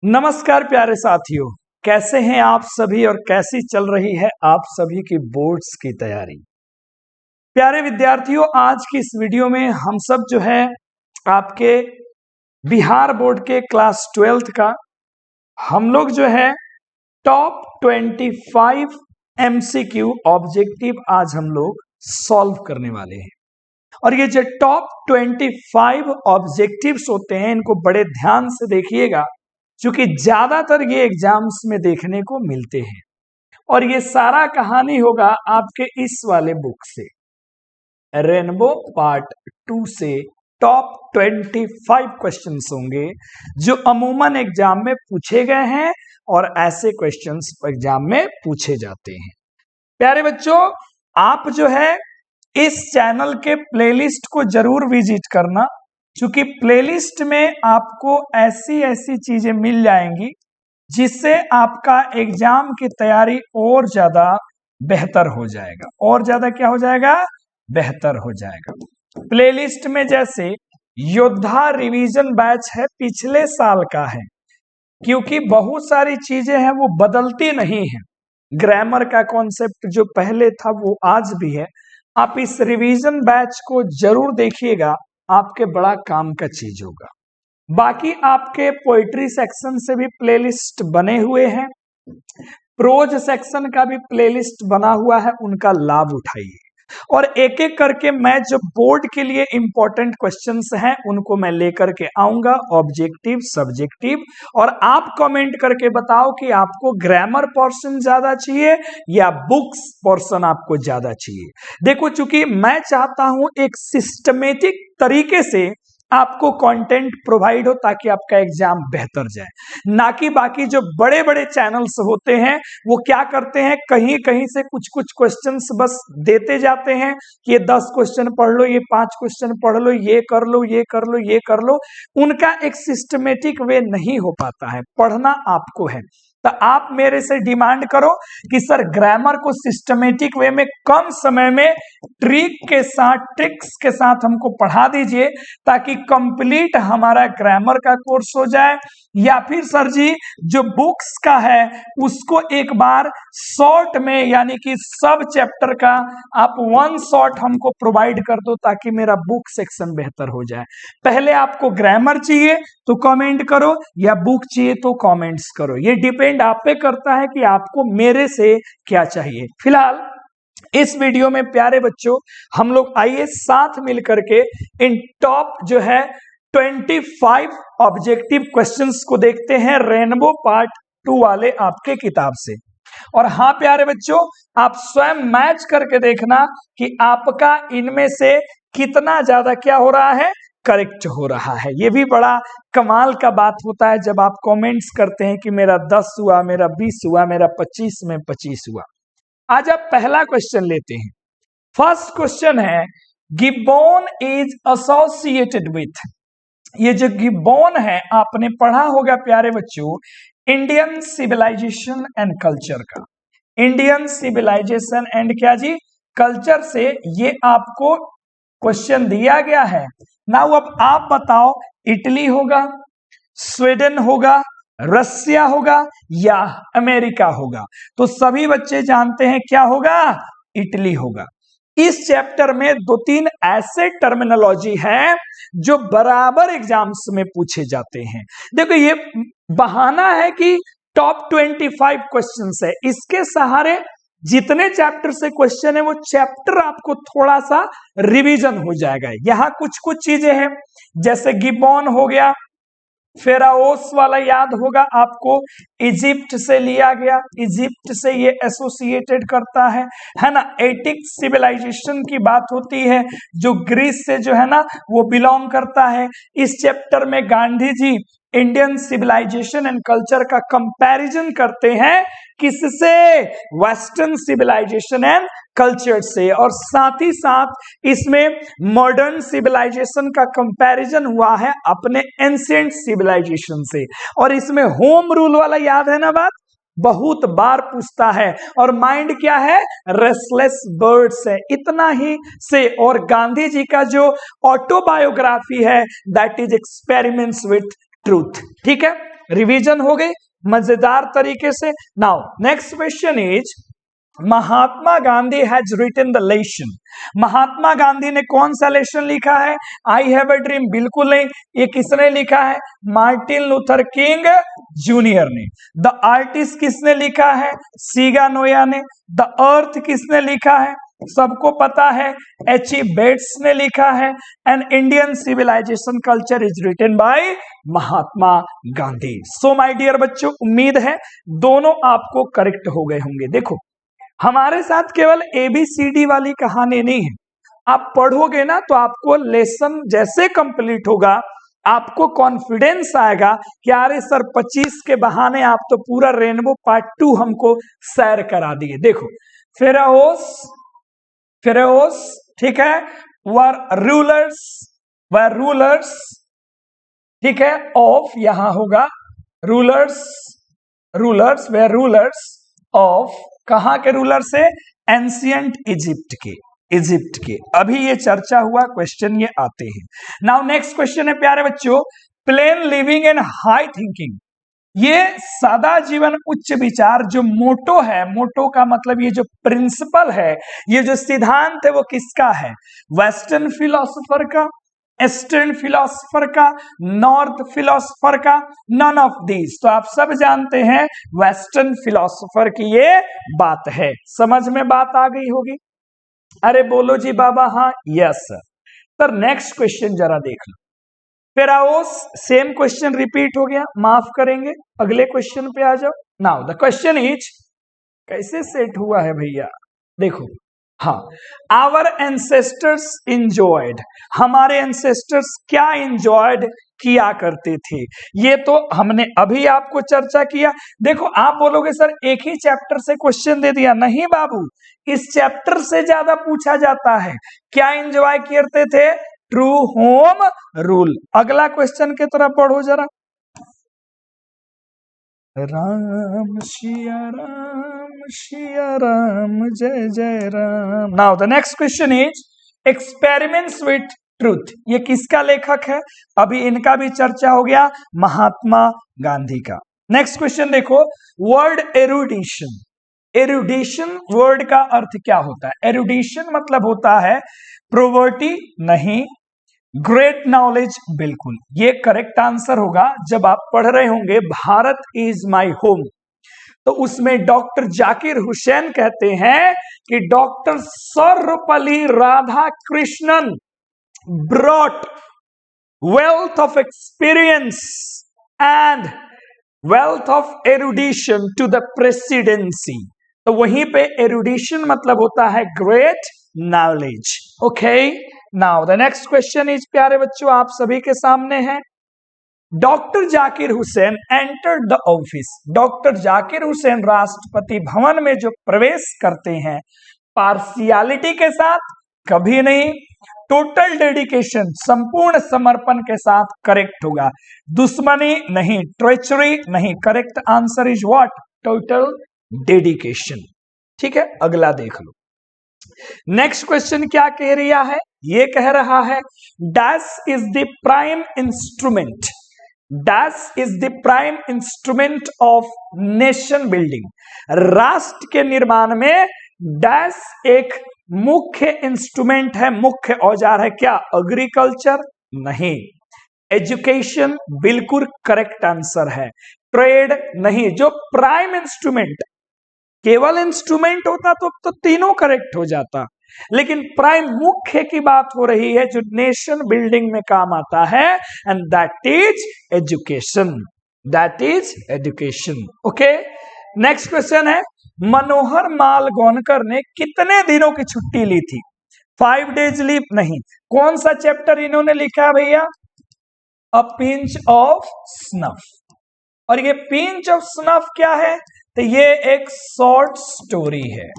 नमस्कार प्यारे साथियों, कैसे हैं आप सभी और कैसी चल रही है आप सभी की बोर्ड्स की तैयारी। प्यारे विद्यार्थियों, आज की इस वीडियो में हम सब जो है आपके बिहार बोर्ड के क्लास 12th का हम लोग जो है टॉप 25 MCQ ऑब्जेक्टिव आज हम लोग सॉल्व करने वाले हैं। और ये जो टॉप 25 ऑब्जेक्टिव्स होते हैं इनको बड़े ध्यान से देखिएगा, क्योंकि ज्यादातर ये एग्जाम्स में देखने को मिलते हैं। और ये सारा कहानी होगा आपके इस वाले बुक से, रेनबो पार्ट 2 से टॉप 25 क्वेश्चंस होंगे जो अमूमन एग्जाम में पूछे गए हैं और ऐसे क्वेश्चंस एग्जाम में पूछे जाते हैं। प्यारे बच्चों, आप जो है इस चैनल के प्लेलिस्ट को जरूर विजिट करना, क्योंकि प्लेलिस्ट में आपको ऐसी ऐसी चीजें मिल जाएंगी जिससे आपका एग्जाम की तैयारी और ज्यादा बेहतर हो जाएगा। और ज्यादा क्या हो जाएगा? बेहतर हो जाएगा। प्लेलिस्ट में जैसे योद्धा रिवीजन बैच है, पिछले साल का है, क्योंकि बहुत सारी चीजें हैं वो बदलती नहीं है। ग्रामर का कॉन्सेप्ट जो पहले था वो आज भी है। आप इस रिवीजन बैच को जरूर देखिएगा, आपके बड़ा काम का चीज होगा। बाकी आपके पोइट्री सेक्शन से भी प्लेलिस्ट बने हुए हैं, प्रोज सेक्शन का भी प्लेलिस्ट बना हुआ है, उनका लाभ उठाइए। और एक एक करके मैं जो बोर्ड के लिए इंपॉर्टेंट क्वेश्चंस हैं उनको मैं लेकर के आऊंगा, ऑब्जेक्टिव सब्जेक्टिव। और आप कमेंट करके बताओ कि आपको ग्रामर पोर्शन ज्यादा चाहिए या बुक्स पोर्शन आपको ज्यादा चाहिए। देखो, चूंकि मैं चाहता हूं एक सिस्टमेटिक तरीके से आपको कंटेंट प्रोवाइड हो ताकि आपका एग्जाम बेहतर जाए, ना कि बाकी जो बड़े बड़े चैनल्स होते हैं वो क्या करते हैं, कहीं कहीं से कुछ कुछ क्वेश्चंस बस देते जाते हैं कि ये 10 क्वेश्चन पढ़ लो, ये 5 क्वेश्चन पढ़ लो, ये कर लो, ये कर लो, ये कर लो। उनका एक सिस्टमेटिक वे नहीं हो पाता है। पढ़ना आपको है, तो आप मेरे से डिमांड करो कि सर ग्रामर को सिस्टमेटिक वे में कम समय में ट्रिक्स के साथ हमको पढ़ा दीजिए ताकि कंप्लीट हमारा ग्रामर का कोर्स हो जाए। या फिर सर जी जो बुक्स का है उसको एक बार शॉर्ट में, यानी कि सब चैप्टर का आप 1 शॉट हमको प्रोवाइड कर दो ताकि मेरा बुक सेक्शन बेहतर हो जाए। पहले आपको ग्रामर चाहिए तो कमेंट करो, या बुक चाहिए तो कमेंट्स करो। ये डिपेंड आप पे करता है कि आपको मेरे से क्या चाहिए। फिलहाल इस वीडियो में प्यारे बच्चों हम लोग आइए साथ मिलकर के इन टॉप जो है 25 ऑब्जेक्टिव क्वेश्चंस को देखते हैं, रेनबो पार्ट 2 वाले आपके किताब से। और हाँ प्यारे बच्चों, आप स्वयं मैच करके देखना कि आपका इनमें से कितना ज्यादा क्या हो रहा है, करेक्ट हो रहा है। ये भी बड़ा कमाल का बात होता है जब आप कमेंट्स करते हैं कि मेरा 10 हुआ, मेरा 20 हुआ, मेरा 25 में 25 हुआ। आज आप पहला क्वेश्चन लेते हैं। फर्स्ट क्वेश्चन है, गिब्बन इज एसोसिएटेड विथ। ये जो गिब्बन है आपने पढ़ा होगा प्यारे बच्चों इंडियन सिविलाइजेशन एंड कल्चर का। इंडियन सिविलाइजेशन एंड क्या जी, कल्चर से ये आपको क्वेश्चन दिया गया है। नाउ अब आप बताओ, इटली होगा, स्वीडन होगा, रसिया होगा या अमेरिका होगा? तो सभी बच्चे जानते हैं क्या होगा, इटली होगा। इस चैप्टर में 2-3 ऐसे टर्मिनोलॉजी है जो बराबर एग्जाम्स में पूछे जाते हैं। देखो, ये बहाना है कि टॉप 25 क्वेश्चंस है, इसके सहारे जितने चैप्टर से क्वेश्चन है वो चैप्टर आपको थोड़ा सा रिवीजन हो जाएगा। यहां कुछ कुछ चीजें हैं, जैसे गिब्बन हो गया, फेराओस वाला याद होगा आपको, इजिप्ट से लिया गया, इजिप्ट से ये एसोसिएटेड करता है ना। एटिक सिविलाइजेशन की बात होती है जो ग्रीस से जो है ना वो बिलोंग करता है। इस चैप्टर में Gandhi ji Indian civilisation and culture का कंपैरिजन करते हैं किससे, वेस्टर्न सिविलाइजेशन एंड कल्चर से। और साथ ही साथ इसमें मॉडर्न सिविलाइजेशन का कंपैरिजन हुआ है अपने एंशिएंट सिविलाइजेशन से। और इसमें होम रूल वाला याद है ना बात, बहुत बार पूछता है। और माइंड क्या है, रेस्टलेस बर्ड्स है, इतना ही से। और गांधी जी का जो ऑटोबायोग्राफी है that is experiments with truth. ठीक है, रिवीजन हो गई मजेदार तरीके से। Now next question is Mahatma Gandhi has written the lesson. Mahatma Gandhi ने कौन सा लेसन लिखा है? आई हैव अ ड्रीम बिल्कुल नहीं। ये किसने लिखा है? मार्टिन लूथर किंग जूनियर ने। द आर्टिस्ट किसने लिखा है? सीगा नोया ने। द अर्थ किसने लिखा है? सबको पता है, एच.ई. बेट्स ने लिखा है। And Indian civilisation culture is written by Mahatma Gandhi. So my dear बच्चों, उम्मीद है दोनों आपको करेक्ट हो गए होंगे। देखो, हमारे साथ केवल ABCD वाली कहानी नहीं है। आप पढ़ोगे ना तो आपको लेसन जैसे कंप्लीट होगा, आपको कॉन्फिडेंस आएगा कि अरे सर 25 के बहाने आप तो पूरा रेनबो पार्ट 2 हमको शेयर करा दिए। देखो, फेरोस ठीक है, वर रूलर्स ठीक है ऑफ, यहां होगा रूलर्स वे रूलर्स ऑफ, कहां के रूलर से? एंशियंट इजिप्ट के। अभी ये चर्चा हुआ, क्वेश्चन ये आते हैं। नाउ नेक्स्ट क्वेश्चन है प्यारे बच्चों, plane living and high thinking. ये सादा जीवन उच्च विचार जो मोटो है, मोटो का मतलब ये जो प्रिंसिपल है, ये जो सिद्धांत है वो किसका है? वेस्टर्न फिलोसोफर का, ईस्टर्न फिलोसोफर का, नॉर्थ फिलोसोफर का, नन ऑफ दीज। तो आप सब जानते हैं वेस्टर्न फिलोसोफर की ये बात है। समझ में बात आ गई होगी? अरे बोलो जी बाबा हाँ, यस सर। नेक्स्ट क्वेश्चन जरा देख लो। फेराओस, सेम क्वेश्चन रिपीट हो गया, माफ करेंगे, अगले क्वेश्चन पे आ जाओ। नाउ द क्वेश्चन इज, कैसे सेट हुआ है भैया? देखो, हाँ, आवर एंसेस्टर्स इंजॉयड, हमारे एंसेस्टर्स क्या इंजॉयड किया करते थे, ये तो हमने अभी आपको चर्चा किया। देखो, आप बोलोगे सर एक ही चैप्टर से क्वेश्चन दे दिया। नहीं बाबू, इस चैप्टर से ज्यादा पूछा जाता है। क्या इंजॉय करते थे? True home rule. अगला क्वेश्चन की तरफ पढ़ो जरा। राम सिया राम जय जय Ram. Now the next question is experiments with truth. ये किसका लेखक है? अभी इनका भी चर्चा हो गया, महात्मा गांधी का। नेक्स्ट क्वेश्चन देखो, वर्ड एरुडिशन। एरुडिशन वर्ड का अर्थ क्या होता है? एरुडिशन मतलब होता है प्रोवर्टी, नहीं। ग्रेट नॉलेज, बिल्कुल ये करेक्ट आंसर होगा। जब आप पढ़ रहे होंगे भारत इज माय होम, तो उसमें डॉक्टर जाकिर हुसैन कहते हैं कि doctor Sarvepalli Radhakrishnan brought wealth of experience and wealth of erudition to the presidency। तो वहीं पे erudition मतलब होता है great knowledge। Okay, now the next question is प्यारे बच्चों आप सभी के सामने है। Doctor Zakir Hussain entered the office. Doctor Zakir Hussain Rashtrapati Bhavan में जो प्रवेश करते हैं, पार्शियलिटी के साथ? कभी नहीं। टोटल डेडिकेशन, संपूर्ण समर्पण के साथ करेक्ट होगा। दुश्मनी नहीं, ट्रेचरी नहीं। Correct answer is what? Total dedication. ठीक है, अगला देख लो। नेक्स्ट क्वेश्चन क्या कह रहा है? ये कह रहा है dash is the prime instrument, dash is the prime instrument of nation building. राष्ट्र के निर्माण में डैश एक मुख्य इंस्ट्रूमेंट है, मुख्य औजार है। क्या? एग्रीकल्चर? नहीं। एजुकेशन? बिल्कुल करेक्ट आंसर है। ट्रेड? नहीं। जो प्राइम इंस्ट्रूमेंट, केवल इंस्ट्रूमेंट होता तो तीनों करेक्ट हो जाता, लेकिन प्राइम मुख्य की बात हो रही है जो नेशन बिल्डिंग में काम आता है, and that is education, that is education. Okay, next question है मनोहर मालगोनकर ने कितने दिनों की छुट्टी ली थी? 5 डेज लीव? नहीं। कौन सा चैप्टर इन्होंने लिखा है भैया? A pinch of snuff. और ये पिंच ऑफ स्नफ क्या है? तो ये एक शॉर्ट स्टोरी है,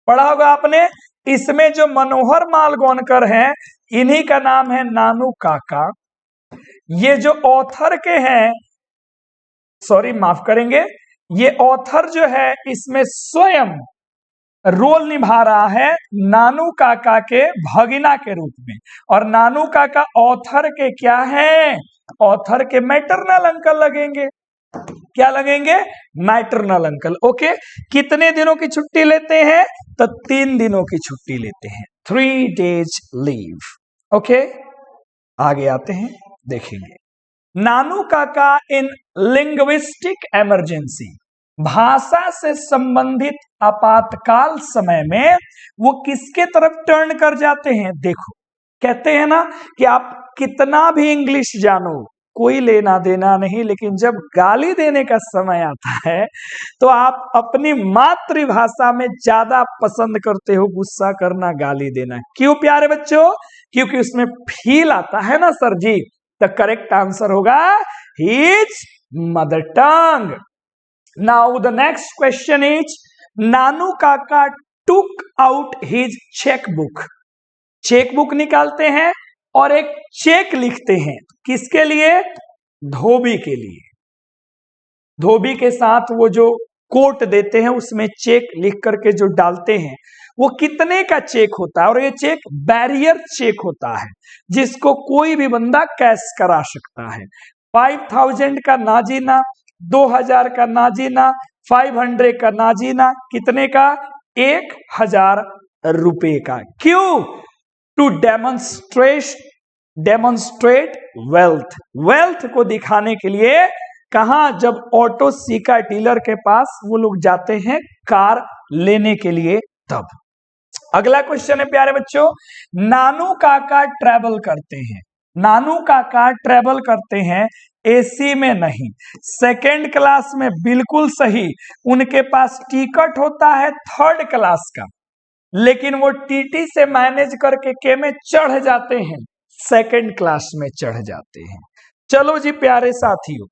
पढ़ा होगा आपने। इसमें जो मनोहर मालगोनकर हैं, इन्हीं का नाम है नानू काका। ये जो ऑथर के हैं, सॉरी माफ करेंगे, ये ऑथर जो है इसमें स्वयं रोल निभा रहा है नानू काका के भगिना के रूप में। और नानू काका ऑथर के क्या हैं? ऑथर के मैटरनल अंकल लगेंगे। क्या लगेंगे? Maternal uncle. ओके, कितने दिनों की छुट्टी लेते हैं? तो 3 दिनों की छुट्टी लेते हैं, 3 days लीव। ओके, आगे आते हैं, देखेंगे। नानू काका इन लिंग्विस्टिक इमरजेंसी, भाषा से संबंधित आपातकाल समय में वो किसके तरफ टर्न कर जाते हैं? देखो, कहते हैं ना कि आप कितना भी इंग्लिश जानो, कोई लेना देना नहीं, लेकिन जब गाली देने का समय आता है तो आप अपनी मातृभाषा में ज्यादा पसंद करते हो गुस्सा करना, गाली देना। क्यों प्यारे बच्चों? क्योंकि उसमें फील आता है ना sir ji. The correct answer होगा his mother tongue. Now the next question is, Nanu Kaka took out his chequebook. Chequebook निकालते हैं और एक चेक लिखते हैं, किसके लिए? धोबी के लिए। धोबी के साथ वो जो कोट देते हैं उसमें चेक लिख करके जो डालते हैं, वो कितने का चेक होता है? और ये चेक बैरियर चेक होता है जिसको कोई भी बंदा कैश करा सकता है। 5000 का नाजीना, 2000 का नाजीना, 500 का नाजीना, कितने का? 1000 रुपए का। क्यों? टू डेमोन्स्ट्रेट वेल्थ को दिखाने के लिए। कहा? जब ऑटो सीका डीलर के पास वो लोग जाते हैं कार लेने के लिए, तब। अगला क्वेश्चन है प्यारे बच्चों, नानू काका ट्रैवल करते हैं। नानू काका ट्रैवल करते हैं एसी में नहीं, सेकेंड क्लास में। बिल्कुल सही, उनके पास टिकट होता है 3rd क्लास का, लेकिन वो टीटी से मैनेज करके के में चढ़ जाते हैं, 2nd क्लास में चढ़ जाते हैं। चलो जी प्यारे साथियों,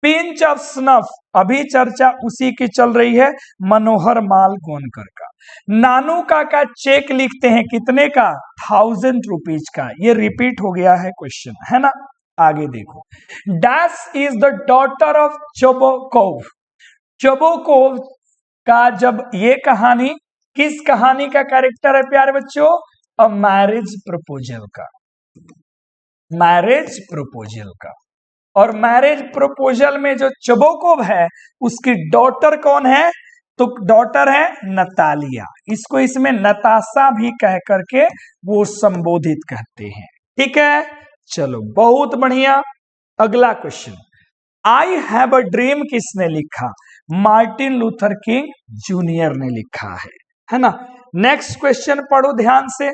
पिंच ऑफ स्नफ, अभी चर्चा उसी की चल रही है, मनोहर मालगोनकर का। नानू काका चेक लिखते हैं कितने का? 1000 रुपीज का। ये रिपीट हो गया है क्वेश्चन, है ना? आगे देखो, dash is the daughter of Chobokov. Chobokov का जब ये कहानी, किस कहानी का कैरेक्टर है प्यारे बच्चों? अ मैरिज प्रपोजल का। मैरिज प्रपोजल का। और मैरिज प्रपोजल में जो चोबोकोव है उसकी डॉटर कौन है? तो डॉटर है नतालिया। इसको इसमें नताशा भी कह करके वो संबोधित कहते हैं। ठीक है, चलो बहुत बढ़िया। अगला question, I have a dream किसने लिखा? मार्टिन लूथर किंग जूनियर ने लिखा है ना? नेक्स्ट क्वेश्चन पढ़ो ध्यान से।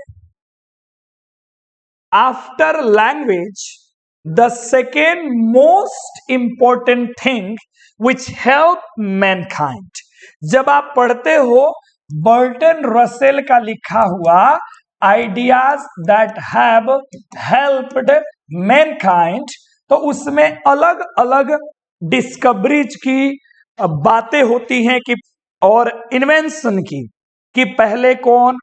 After language, the second most important thing which help mankind। जब आप पढ़ते हो बर्टन रसेल का लिखा हुआ ideas that have helped Mankind, तो उसमें अलग अलग डिस्कवरीज की बातें होती हैं कि, और इन्वेंशन की, कि पहले कौन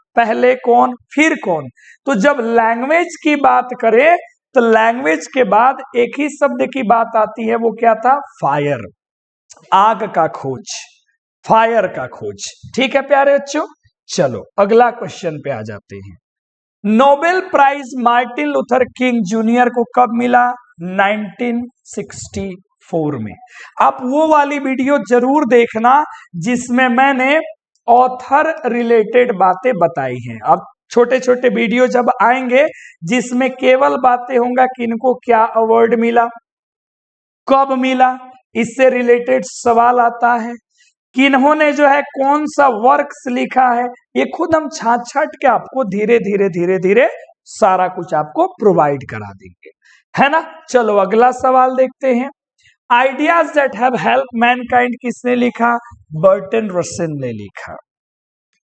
फिर कौन। तो जब लैंग्वेज की बात करें तो लैंग्वेज के बाद एक ही शब्द की बात आती है, वो क्या था? फायर, आग का खोज, फायर का खोज। ठीक है प्यारे बच्चों, चलो अगला क्वेश्चन पे आ जाते हैं। Nobel prize Martin Luther King junior को कब मिला? 1964 में। आप वो वाली वीडियो जरूर देखना जिसमें मैंने ऑथर रिलेटेड बातें बताई हैं। अब छोटे छोटे वीडियो जब आएंगे जिसमें केवल बातें होंगे कि इनको क्या अवार्ड मिला, कब मिला, इससे रिलेटेड सवाल आता है, कि इन्होंने जो है कौन सा वर्क्स लिखा है, ये खुद हम छाट छाट के आपको धीरे धीरे सारा कुछ आपको प्रोवाइड करा देंगे, है ना? चलो अगला सवाल देखते हैं। Ideas that have help Mankind किसने लिखा? बर्टन रसेल ने लिखा।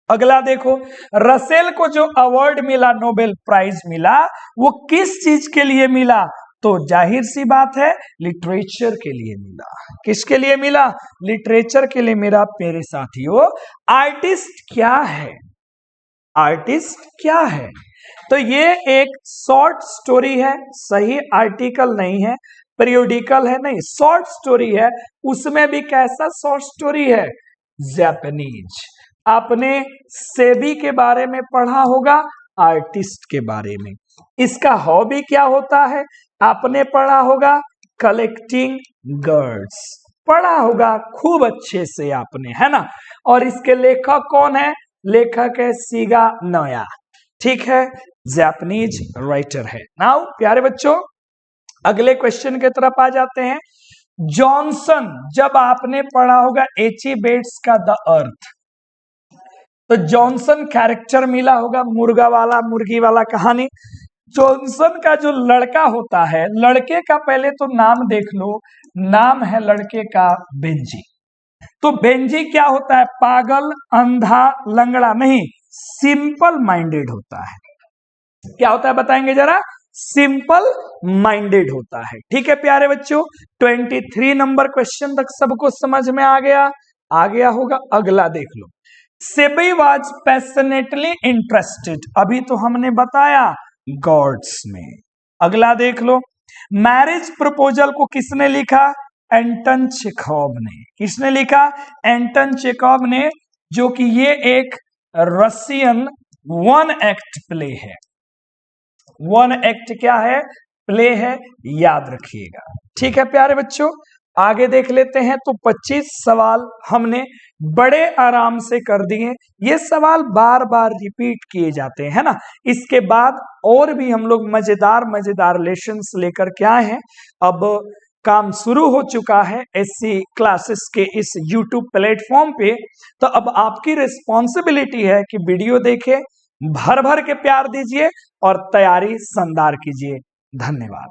अगला देखो, रसेल को जो अवार्ड मिला, नोबेल प्राइज मिला, वो किस चीज के लिए मिला? तो जाहिर सी बात है लिटरेचर के लिए मिला। किसके लिए मिला? लिटरेचर के लिए। मेरा मेरे साथियों, आर्टिस्ट क्या है? आर्टिस्ट क्या है? तो ये एक शॉर्ट स्टोरी है, सही आर्टिकल नहीं है, पीरियोडिकल है नहीं, शॉर्ट स्टोरी है। उसमें भी कैसा शॉर्ट स्टोरी है? जापानीज। आपने सेबी के बारे में पढ़ा होगा, आर्टिस्ट के बारे में। इसका हॉबी क्या होता है? आपने पढ़ा होगा कलेक्टिंग गर्ड्स, पढ़ा होगा खूब अच्छे से आपने, है ना। और इसके लेखक कौन है? लेखक है सीगा नोया, ठीक है, जापानीज राइटर है। नाउ प्यारे बच्चों, अगले क्वेश्चन की तरफ आ जाते हैं। जॉनसन, जब आपने पढ़ा होगा एची बेट्स का द अर्थ, तो जॉनसन कैरेक्टर मिला होगा मुर्गा वाला, मुर्गी वाला कहानी। जॉनसन का जो लड़का होता है, लड़के का पहले तो नाम देख लो, नाम है लड़के का बेंजी। तो बेंजी क्या होता है? पागल, अंधा, लंगड़ा नहीं, सिंपल माइंडेड होता है। क्या होता है बताएंगे जरा? सिंपल माइंडेड होता है, ठीक है प्यारे बच्चों। 23 नंबर क्वेश्चन तक सबको समझ में आ गया होगा। अगला देख लो। सेबी वाज पैशनेटली इंटरेस्टेड, अभी तो हमने बताया गॉड्स में। अगला देख लो। मैरिज प्रपोजल को किसने लिखा? एंटन चेखव ने। किसने लिखा? एंटन चेखव ने, जो कि ये एक रशियन वन एक्ट प्ले है। वन एक्ट क्या है? प्ले है, याद रखिएगा, ठीक है प्यारे बच्चों। आगे देख लेते हैं। तो 25 सवाल हमने बड़े आराम से कर दिए। ये सवाल बार बार रिपीट किए जाते हैं, है ना। इसके बाद और भी हम लोग मजेदार मजेदार लेसन्स लेकर के आए हैं। अब काम शुरू हो चुका है एससी क्लासेस के इस यूट्यूब प्लेटफॉर्म पे। तो अब आपकी रिस्पॉन्सिबिलिटी है कि वीडियो देखें, भर भर के प्यार दीजिए और तैयारी शानदार कीजिए। धन्यवाद।